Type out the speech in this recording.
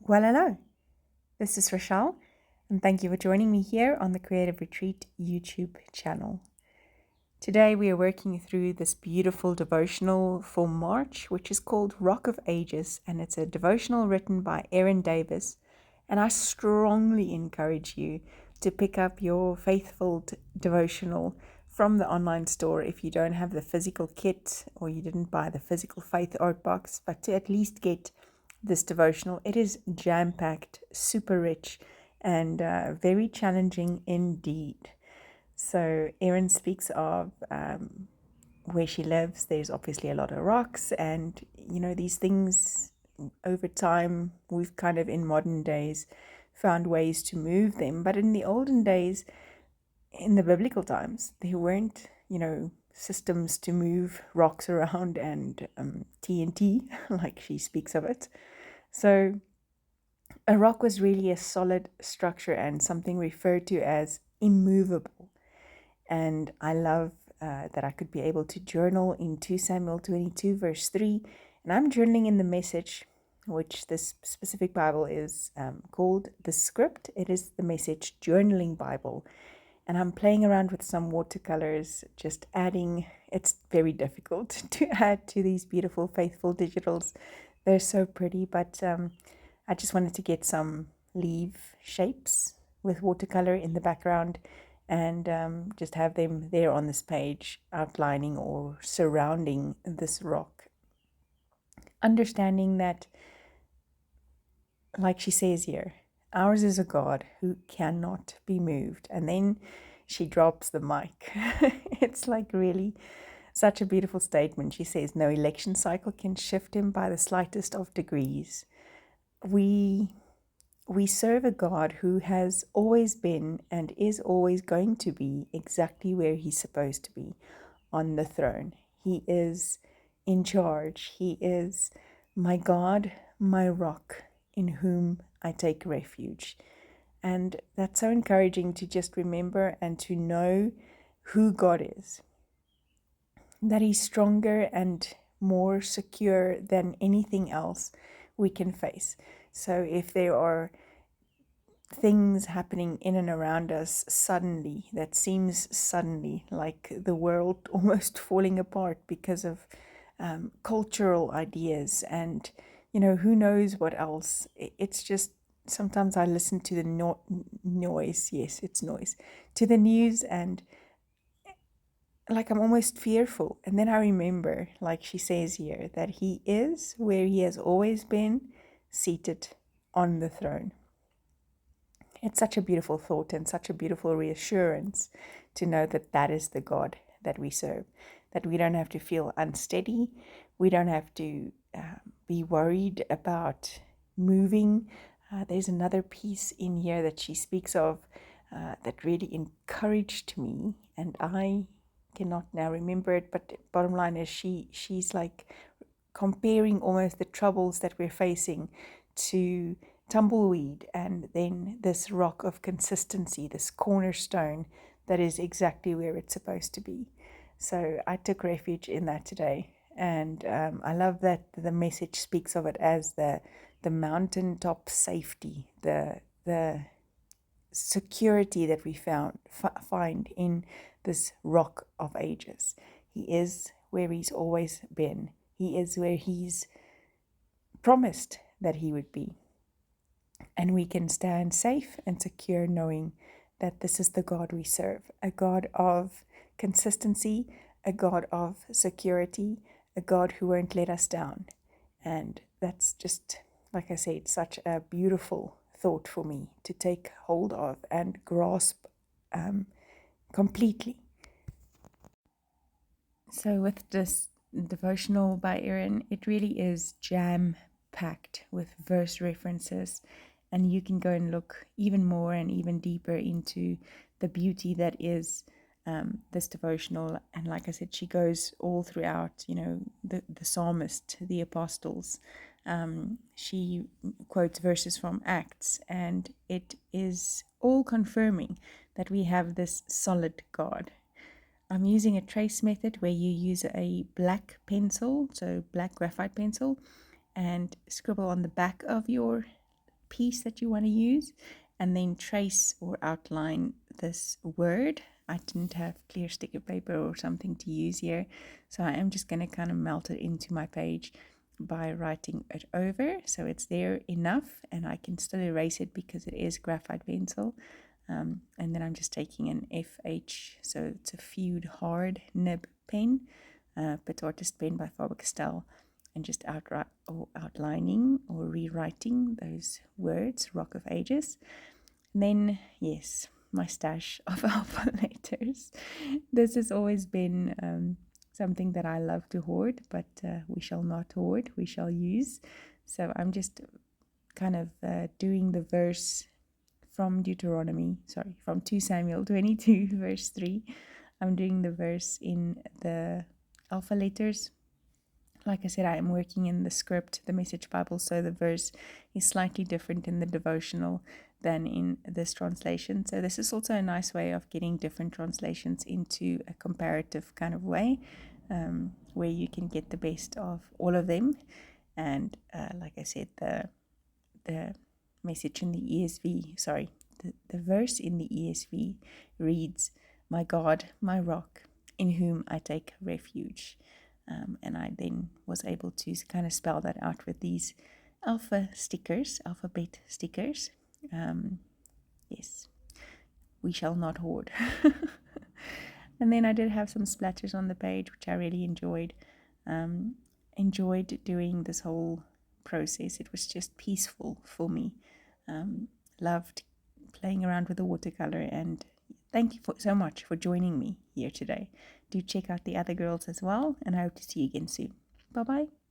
Well, hello, this is Rochelle, and thank you for joining me here on the Creative Retreat YouTube channel. Today we are working through this beautiful devotional for March, which is called Rock of Ages, and it's a devotional written by Erin Davis. And I strongly encourage you to pick up your Faithfilled devotional from the online store if you don't have the physical kit or you didn't buy the physical Faith art box, but to at least get this devotional. It is jam-packed, super rich, and very challenging indeed. So Erin speaks of where she lives. There's obviously a lot of rocks, and these things over time we've kind of in modern days found ways to move them. But in the olden days, in the biblical times, there weren't systems to move rocks around and TNT like she speaks of it. So a rock was really a solid structure and something referred to as immovable. And I love that I could be able to journal in 2 Samuel 22, verse 3. And I'm journaling in the Message, which this specific Bible is called the Script. It is the Message Journaling Bible. And I'm playing around with some watercolors, just adding. It's very difficult to add to these beautiful, faithful digitals. They're so pretty, but I just wanted to get some leaf shapes with watercolor in the background and just have them there on this page, outlining or surrounding this rock. Understanding that, like she says here, ours is a God who cannot be moved. And then she drops the mic. It's like really such a beautiful statement. She says, no election cycle can shift him by the slightest of degrees. We serve a God who has always been and is always going to be exactly where he's supposed to be, on the throne. He is in charge. He is my God, my rock, in whom I take refuge. And that's so encouraging to just remember and to know who God is, that he's stronger and more secure than anything else we can face. So if there are things happening in and around us suddenly, that seems suddenly, like the world almost falling apart because of cultural ideas and who knows what else. It's just sometimes I listen to the noise. Yes, it's noise, to the news, and like I'm almost fearful. And then I remember, like she says here, that he is where he has always been, seated on the throne. It's such a beautiful thought and such a beautiful reassurance to know that that is the God that we serve, that we don't have to feel unsteady. We don't have to be worried about moving. There's another piece in here that she speaks of that really encouraged me, and I cannot now remember it, but bottom line is she's like comparing almost the troubles that we're facing to tumbleweed, and then this rock of consistency, this cornerstone that is exactly where it's supposed to be. So I took refuge in that today, and I love that the Message speaks of it as the mountaintop safety, the security that we find in this rock of ages. He is where he's always been. He is where he's promised that he would be. And we can stand safe and secure knowing that this is the God we serve, a God of consistency, a God of security, a God who won't let us down. And that's just, like I said, such a beautiful thought for me to take hold of and grasp completely. So with this devotional by Erin, it really is jam-packed with verse references, and you can go and look even more and even deeper into the beauty that is this devotional. And like I said, she goes all throughout, the psalmist, the apostles. She quotes verses from Acts, and it is all confirming that we have this solid God. I'm using a trace method where you use a black pencil, so black graphite pencil, and scribble on the back of your piece that you want to use, and then trace or outline this word. I didn't have clear sticker paper or something to use here, so I am just going to kind of melt it into my page by writing it over, so it's there enough, and I can still erase it because it is graphite pencil. And then I'm just taking an FH, so it's a Feud hard nib pen, Pit Artist pen by Faber-Castell, and just outlining or rewriting those words, Rock of Ages. And then, yes, my stash of alpha letters. This has always been something that I love to hoard, but we shall not hoard, we shall use. So I'm just kind of doing the verse from 2 Samuel 22, verse 3. I'm doing the verse in the alpha letters. Like I said, I am working in the script, the Message Bible, so the verse is slightly different in the devotional than in this translation. So this is also a nice way of getting different translations into a comparative kind of way, where you can get the best of all of them. And like I said, the message in the ESV, the verse in the ESV reads, "My God, my rock, in whom I take refuge." And I then was able to kind of spell that out with these alphabet stickers. Yes, we shall not hoard. And then I did have some splatters on the page, which I really enjoyed. Enjoyed doing this whole process. It was just peaceful for me. Loved playing around with the watercolor, and thank you so much for joining me here today. Do check out the other girls as well, and I hope to see you again soon. Bye bye.